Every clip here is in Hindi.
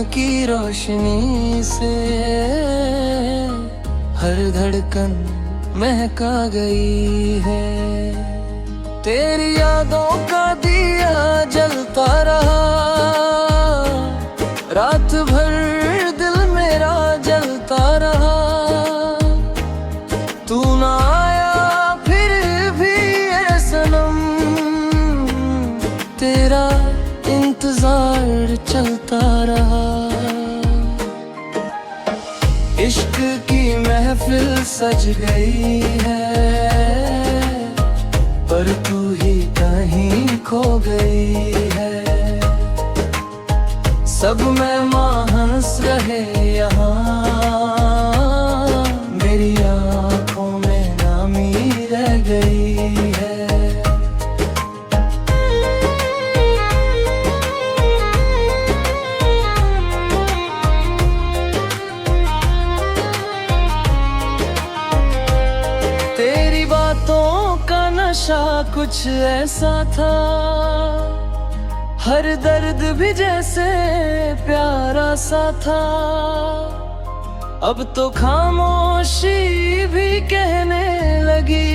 की रोशनी से हर धड़कन महका गई है। तेरी यादों का दिया जलता रहा, रात भर दिल मेरा जलता रहा। तू ना आया फिर भी ये सनम, तेरा इंतजार चलता रहा। इश्क की महफिल सज गई है, पर तू ही कहीं खो गई है। सब मेहमान हंस रहे यहाँ, मेरी आँखों में नामी रह गई है। तेरी बातों का नशा कुछ ऐसा था, हर दर्द भी जैसे प्यारा सा था। अब तो खामोशी भी कहने लगी,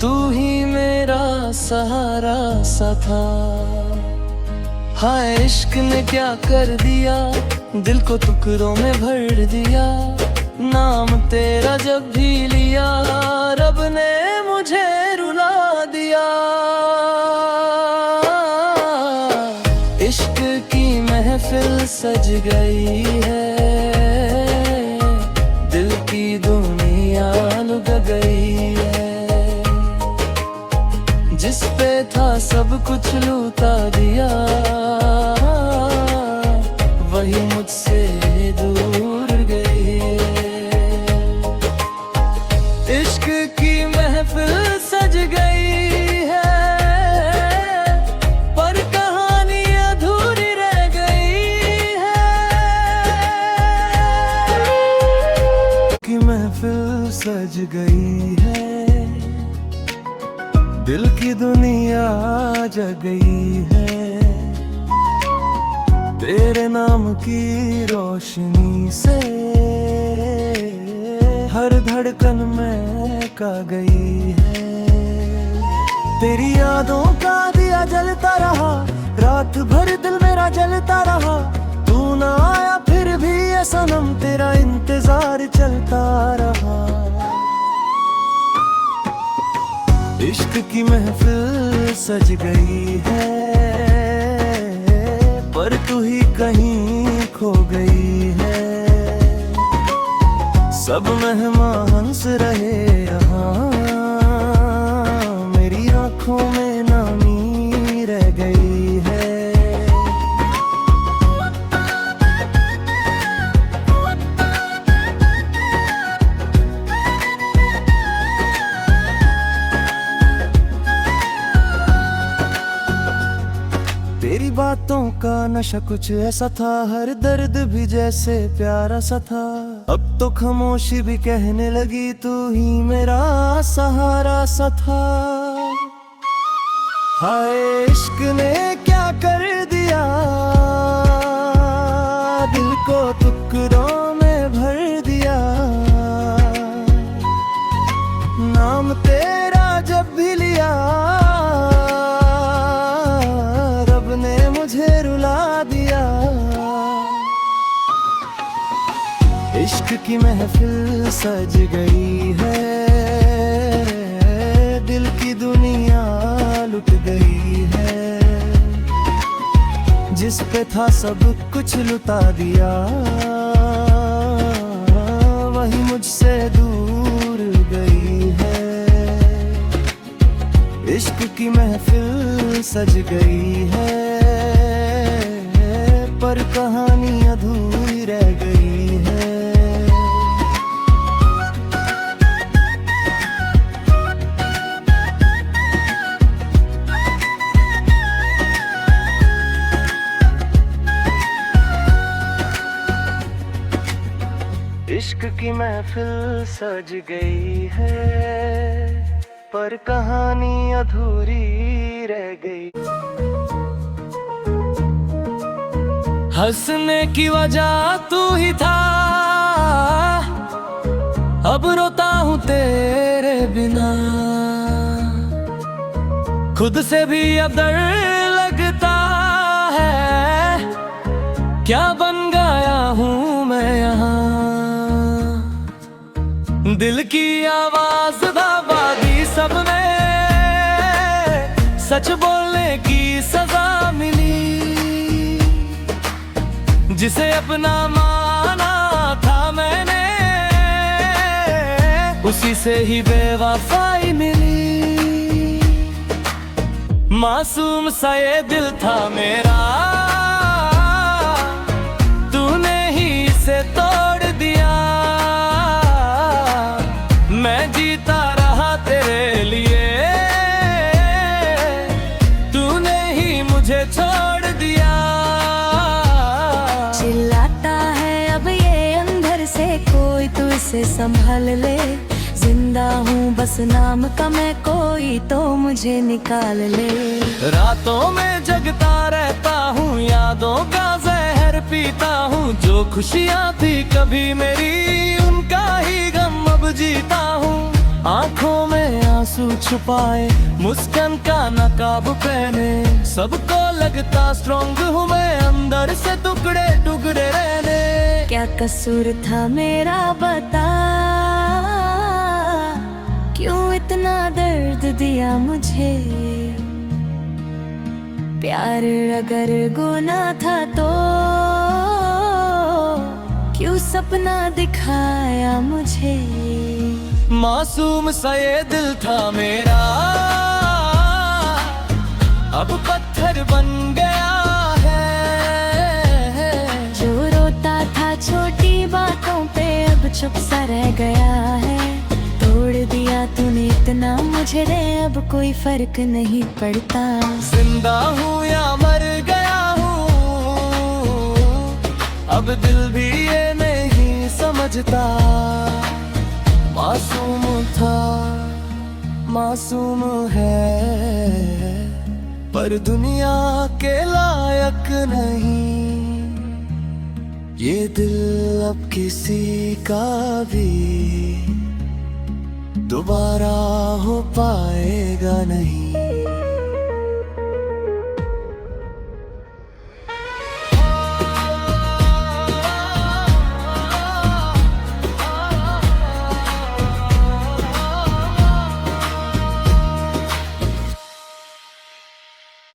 तू ही मेरा सहारा सा था। हाय इश्क ने क्या कर दिया, दिल को टुकड़ों में भर दिया। नाम तेरा जब भी लिया, रब ने मुझे रुला दिया। इश्क की महफिल सज गई है, दिल की दुनिया लुट गई है। जिस पे था सब कुछ लूटा दिया, वही मुझसे दूर गई है। इश्क की महफिल सज गई है, पर कहानी अधूरी रह गई है। की महफिल सज गई है, दिल की दुनिया जग गई है। तेरे नाम की रोशनी से हर धड़कन महका गई है। तेरी यादों का दिया जलता रहा, रात भर दिल मेरा जलता रहा। तू ना आया फिर भी ये सनम, तेरा इंतजार चलता रहा। इश्क की महफिल सज गई है, पर तू ही कहीं खो गई है। सब मेहमान हंस रहे यहाँ, मेरी आँखों में नामी रह गई है। तेरी बातों का नशा कुछ ऐसा था, हर दर्द भी जैसे प्यारा सा था। अब तो खामोशी भी कहने लगी, तू ही मेरा सहारा सा था। हाय इश्क ने क्या कर दिया, दिल को टुकड़ों में भर दिया। नाम तेरा जब भी लिया, मुझे रुला दिया। इश्क की महफिल सज गई है, दिल की दुनिया लुट गई है। जिस पे था सब कुछ लुटा दिया, वही मुझसे दूर गई है। इश्क की महफिल सज गई है, पर कहानी अधूरी रह गई है। इश्क की महफिल सज गई है, पर कहानी अधूरी रह गई। हंसने की वजह तू ही था, अब रोता हूँ तेरे बिना। खुद से भी अब डर लगता है, क्या बन गया हूँ मैं यहाँ। दिल की आवाज दबा दी सबने, सच बोलने की सजा मिली। जिसे अपना माना था मैंने, उसी से ही बेवफाई मिली। मासूम सा ये दिल था मेरा, तूने ही इसे तोड़ दिया। मैं जीता रहा तेरे लिए, तूने ही मुझे छोड़ दिया। चिल्लाता है अब ये अंदर से कोई, तू इसे संभाल ले। जिंदा हूँ बस नाम का मैं, कोई तो मुझे निकाल ले। रातों में जगता रहता हूँ, यादों का जहर पीता हूँ। जो खुशियाँ थी कभी मेरी, उनका ही गम अब जीता हूँ। आंखों में आंसू छुपाए, मुस्कान का नकाब पहने। सबको लगता स्ट्रॉन्ग हूँ मैं, अंदर से टुकड़े टुकड़े रहने। क्या कसूर था मेरा बता, क्यों इतना दर्द दिया मुझे। प्यार अगर गुनाह था तो क्यों सपना दिखाया मुझे। मासूम सा ये दिल था मेरा, अब पत्थर बन गया है। जो रोता था छोटी बातों पे, अब चुप सा रह गया है। तोड़ दिया तूने इतना मुझे रे, अब कोई फर्क नहीं पड़ता। जिंदा हूँ या मर गया हूँ, अब दिल भी ये नहीं समझता। मासूम था, मासूम है, पर दुनिया के लायक नहीं। ये दिल अब किसी का भी दोबारा हो पाएगा नहीं।